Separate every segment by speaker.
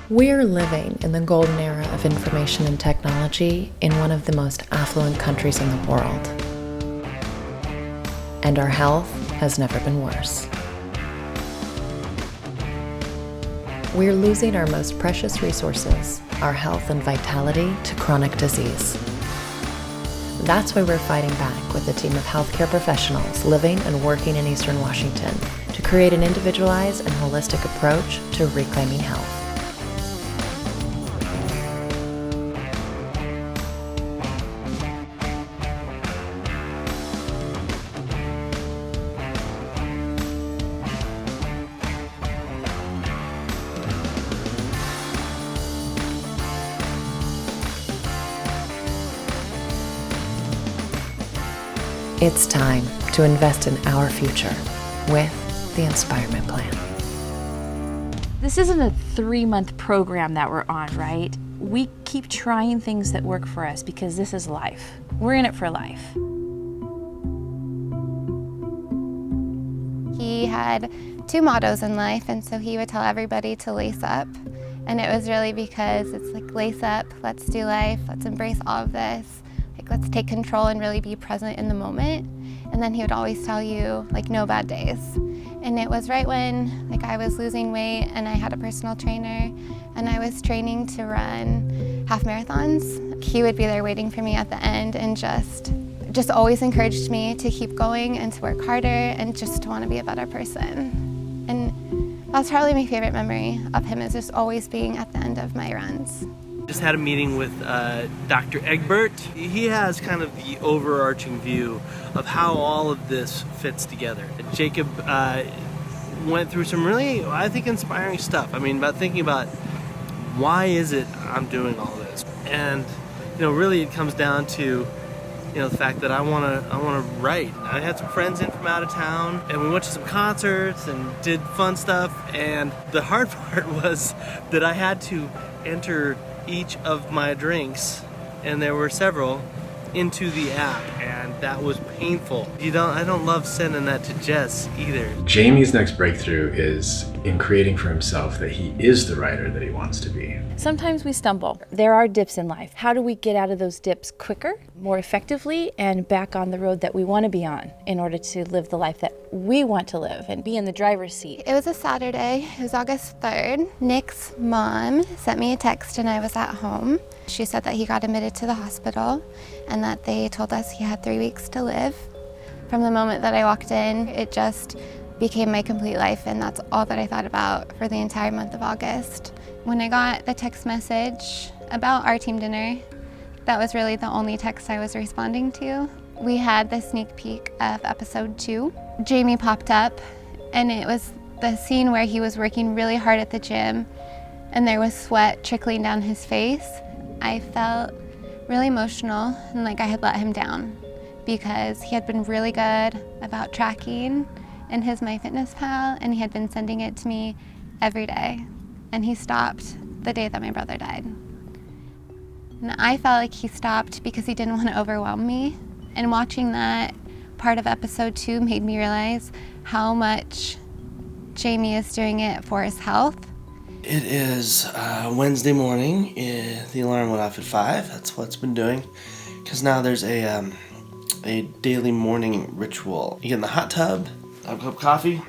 Speaker 1: We're living in the golden era of information and technology in one of the most affluent countries in the world. And our health has never been worse. We're losing our most precious resources, our health and vitality, to chronic disease. That's why we're fighting back with a team of healthcare professionals living and working in Eastern Washington to create an individualized and holistic approach to reclaiming health. It's time to invest in our future with the Inspirement plan.
Speaker 2: This isn't a 3-month program that we're on, right? We keep trying things that work for us because this is life. We're in it for life.
Speaker 3: He had 2 mottos in life, and so he would tell everybody to lace up. And it was really because it's like, lace up, let's do life, let's embrace all of this. Let's take control and really be present in the moment. And then he would always tell you, no bad days. And it was right when I was losing weight and I had a personal trainer and I was training to run half marathons. He would be there waiting for me at the end and just always encouraged me to keep going and to work harder and just to want to be a better person. And that's probably my favorite memory of him, is just always being at the end of my runs.
Speaker 4: Just had a meeting with Dr. Egbert. He has kind of the overarching view of how all of this fits together. Jacob went through some really, I think, inspiring stuff. About thinking about why is it I'm doing all this, and really it comes down to the fact that I want to write. I had some friends in from out of town, and we went to some concerts and did fun stuff. And the hard part was that I had to enter each of my drinks, and there were several, into the app, and that was painful. I don't love sending that to Jess either.
Speaker 5: Jamie's next breakthrough is in creating for himself that he is the writer that he wants to be.
Speaker 2: Sometimes we stumble. There are dips in life. How do we get out of those dips quicker, more effectively, and back on the road that we want to be on in order to live the life that we want to live and be in the driver's seat?
Speaker 3: It was a Saturday. It was August 3rd. Nick's mom sent me a text and I was at home. She said that he got admitted to the hospital and that they told us he had 3 weeks to live. From the moment that I walked in, it just became my complete life, and that's all that I thought about for the entire month of August. When I got the text message about our team dinner, that was really the only text I was responding to. We had the sneak peek of episode 2. Jamie popped up, and it was the scene where he was working really hard at the gym and there was sweat trickling down his face. I felt really emotional and like I had let him down, because he had been really good about tracking in his MyFitnessPal, and he had been sending it to me every day. And he stopped the day that my brother died. And I felt like he stopped because he didn't want to overwhelm me. And watching that part of episode 2 made me realize how much Jamie is doing it for his health.
Speaker 4: It is Wednesday morning. The alarm went off at 5. That's what it's been doing. Because now there's a daily morning ritual. You get in the hot tub, have a cup of coffee.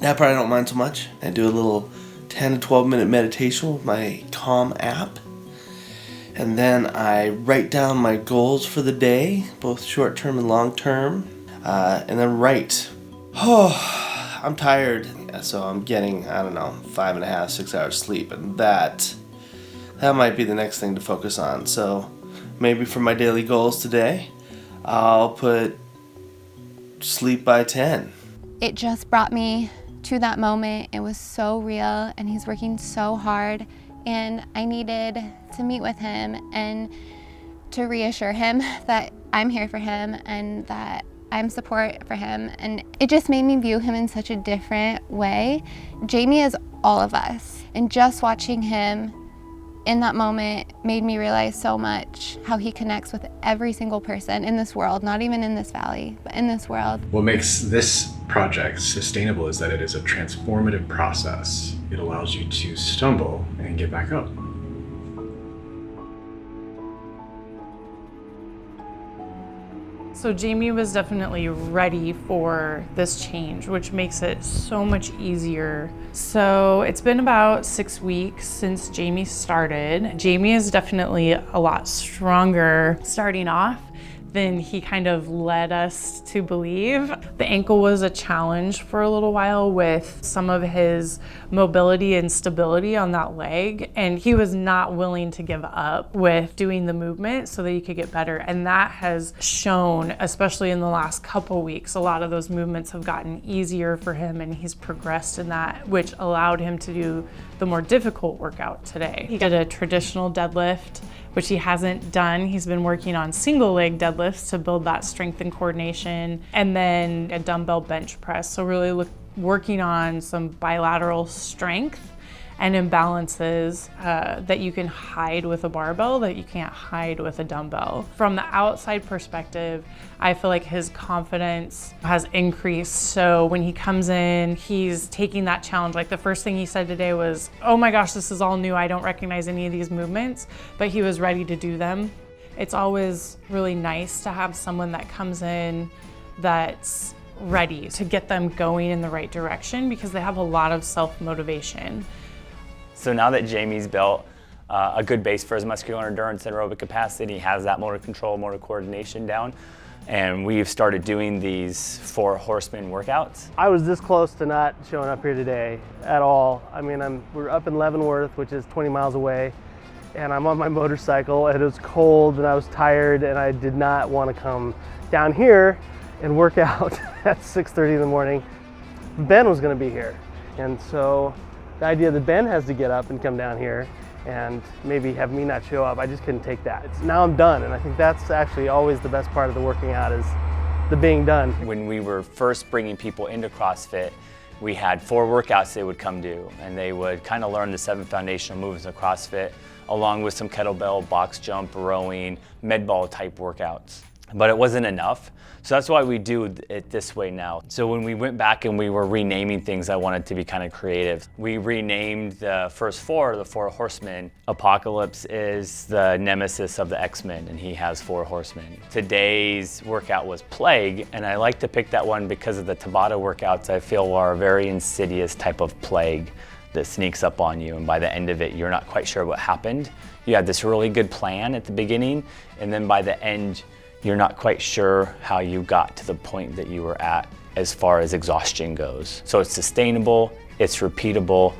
Speaker 4: That part I don't mind so much. I do a little 10 to 12 minute meditation with my Calm app. And then I write down my goals for the day, both short term and long term. And then write. Oh, I'm tired. So I'm getting, 5.5, 6 hours sleep. And that might be the next thing to focus on. So maybe for my daily goals today, I'll put sleep by 10.
Speaker 3: It just brought me to that moment. It was so real, and he's working so hard, and I needed to meet with him and to reassure him that I'm here for him and that I'm support for him. And it just made me view him in such a different way. Jamie is all of us, and just watching him in that moment made me realize so much how he connects with every single person in this world, not even in this valley, but in this world.
Speaker 5: What makes this project sustainable is that it is a transformative process. It allows you to stumble and get back up.
Speaker 6: So Jamie was definitely ready for this change, which makes it so much easier. So it's been about 6 weeks since Jamie started. Jamie is definitely a lot stronger starting off than he kind of led us to believe. The ankle was a challenge for a little while with some of his mobility and stability on that leg, and he was not willing to give up with doing the movement so that he could get better. And that has shown, especially in the last couple weeks, a lot of those movements have gotten easier for him, and he's progressed in that, which allowed him to do the more difficult workout today. He did a traditional deadlift, which he hasn't done. He's been working on single leg deadlifts to build that strength and coordination, and then a dumbbell bench press. So really working on some bilateral strength and imbalances that you can hide with a barbell that you can't hide with a dumbbell. From the outside perspective, I feel like his confidence has increased. So when he comes in, he's taking that challenge. Like the first thing he said today was, "Oh my gosh, this is all new. I don't recognize any of these movements," but he was ready to do them. It's always really nice to have someone that comes in that's ready to get them going in the right direction because they have a lot of self-motivation.
Speaker 7: So now that Jamie's built a good base for his muscular endurance and aerobic capacity, he has that motor control, motor coordination down, and we've started doing these 4 horsemen workouts.
Speaker 4: I was this close to not showing up here today at all. I mean, we're up in Leavenworth, which is 20 miles away, and I'm on my motorcycle, and it was cold, and I was tired, and I did not want to come down here and work out at 6:30 in the morning. Ben was going to be here, and so the idea that Ben has to get up and come down here and maybe have me not show up, I just couldn't take that. Now I'm done, and I think that's actually always the best part of the working out is the being done.
Speaker 7: When we were first bringing people into CrossFit, we had 4 workouts they would come do, and they would kind of learn the 7 foundational moves of CrossFit, along with some kettlebell, box jump, rowing, med ball type workouts. But it wasn't enough. So that's why we do it this way now. So when we went back and we were renaming things, I wanted to be kind of creative. We renamed the first 4, the 4 horsemen. Apocalypse is the nemesis of the X-Men, and he has 4 horsemen. Today's workout was Plague, and I like to pick that one because of the Tabata workouts I feel are a very insidious type of plague that sneaks up on you, and by the end of it, you're not quite sure what happened. You had this really good plan at the beginning, and then by the end, you're not quite sure how you got to the point that you were at as far as exhaustion goes. So it's sustainable, it's repeatable,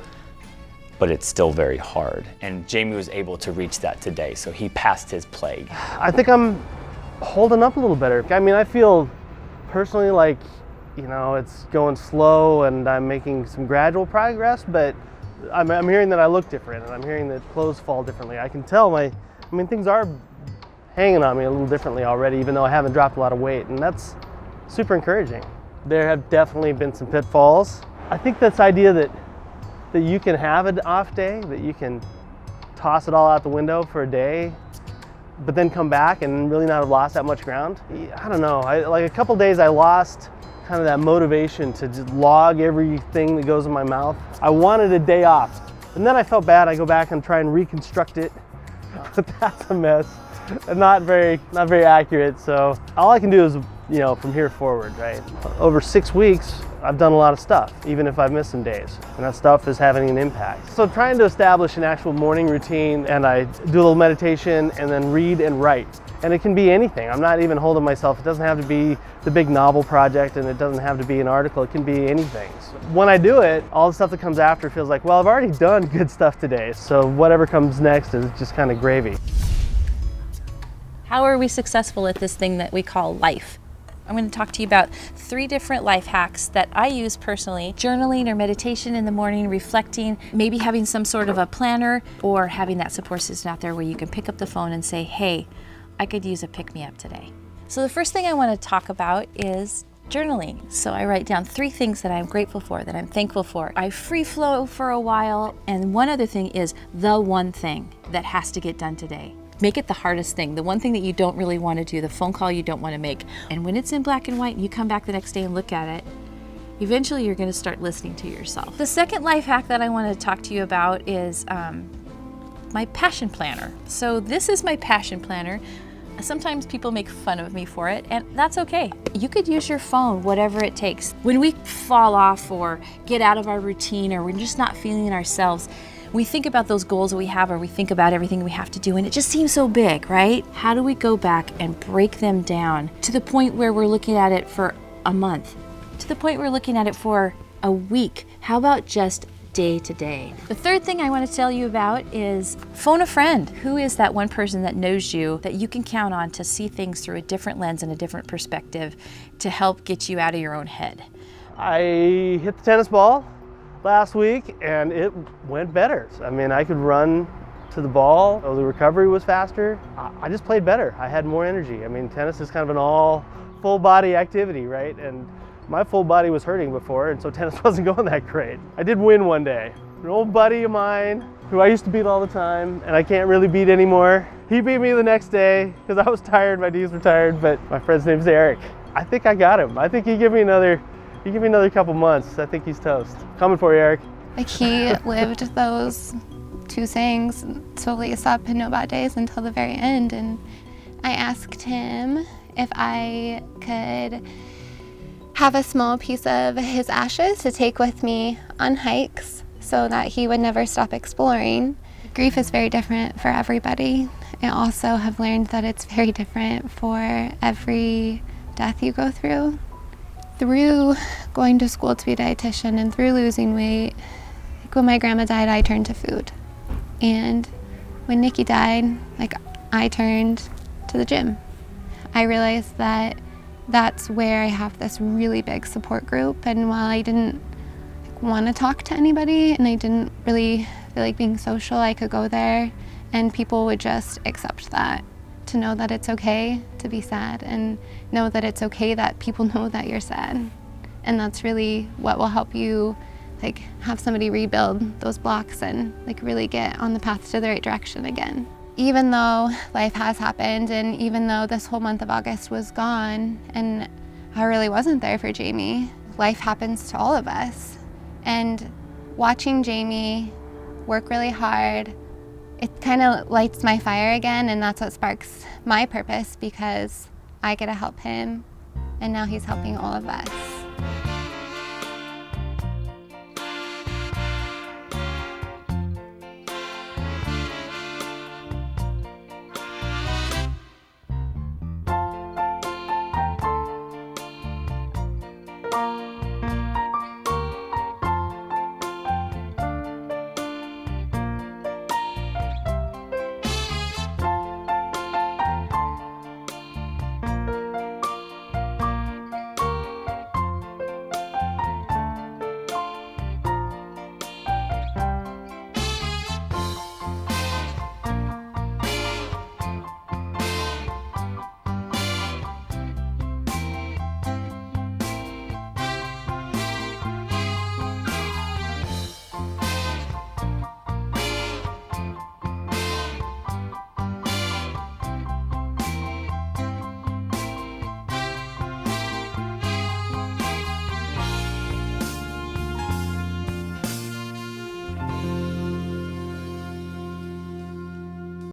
Speaker 7: but it's still very hard. And Jamie was able to reach that today, so he passed his Plague.
Speaker 4: I think I'm holding up a little better. I mean, I feel personally like, you know, it's going slow and I'm making some gradual progress, but I'm hearing that I look different, and I'm hearing that clothes fall differently. I can tell things are hanging on me a little differently already, even though I haven't dropped a lot of weight, and that's super encouraging. There have definitely been some pitfalls. I think this idea that you can have an off day, that you can toss it all out the window for a day, but then come back and really not have lost that much ground. I don't know, like a couple days I lost kind of that motivation to just log everything that goes in my mouth. I wanted a day off, and then I felt bad. I go back and try and reconstruct it, but that's a mess. Not very accurate. So all I can do is, you know, from here forward, right? Over 6 weeks, I've done a lot of stuff, even if I've missed some days, and that stuff is having an impact. So trying to establish an actual morning routine, and I do a little meditation and then read and write. And it can be anything. I'm not even holding myself. It doesn't have to be the big novel project, and it doesn't have to be an article. It can be anything. So when I do it, all the stuff that comes after feels like, well, I've already done good stuff today, so whatever comes next is just kind of gravy.
Speaker 2: How are we successful at this thing that we call life? I'm going to talk to you about 3 different life hacks that I use personally. Journaling or meditation in the morning, reflecting, maybe having some sort of a planner, or having that support system out there where you can pick up the phone and say, hey, I could use a pick-me-up today. So the first thing I want to talk about is Journaling. So I write down 3 things that I'm grateful for, that I'm thankful for. I free flow for a while. And one other thing is the one thing that has to get done today. Make it the hardest thing, the one thing that you don't really want to do, the phone call you don't want to make. And when it's in black and white and you come back the next day and look at it, eventually you're going to start listening to yourself. The second life hack that I want to talk to you about is my passion planner. So this is my passion planner. Sometimes people make fun of me for it, and that's okay. You could use your phone, whatever it takes. When we fall off or get out of our routine or we're just not feeling ourselves, we think about those goals that we have, or we think about everything we have to do, and it just seems so big, right? How do we go back and break them down to the point where we're looking at it for a month, to the point where we're looking at it for a week? How about just day to day? The third thing I want to tell you about is phone a friend. Who is that one person that knows you, that you can count on to see things through a different lens and a different perspective to help get you out of your own head?
Speaker 4: I hit the tennis ball last week and it went better. I mean, I could run to the ball, the recovery was faster. I just played better. I had more energy. I mean, tennis is kind of an all full body activity, right? And my full body was hurting before, and so tennis wasn't going that great. I did win one day. An old buddy of mine who I used to beat all the time and I can't really beat anymore, he beat me the next day because I was tired, my knees were tired, but my friend's name's Eric. I think I got him. I think he give me another couple months. I think he's toast. Coming for you, Eric.
Speaker 3: Like, he lived those 2 sayings, slowly stop and no bad days, until the very end. And I asked him if I could have a small piece of his ashes to take with me on hikes so that he would never stop exploring. Grief is very different for everybody. I also have learned that it's very different for every death you go through. Through going to school to be a dietitian and through losing weight, like when my grandma died, I turned to food. And when Nikki died, I turned to the gym. I realized that that's where I have this really big support group, and while I didn't want to talk to anybody and I didn't really feel like being social, I could go there and people would just accept that. To know that it's okay to be sad, and know that it's okay that people know that you're sad. And that's really what will help you have somebody rebuild those blocks and really get on the path to the right direction again. Even though life has happened, and even though this whole month of August was gone and I really wasn't there for Jamie, life happens to all of us. And watching Jamie work really hard, it kind of lights my fire again, and that's what sparks my purpose, because I get to help him and now he's helping all of us.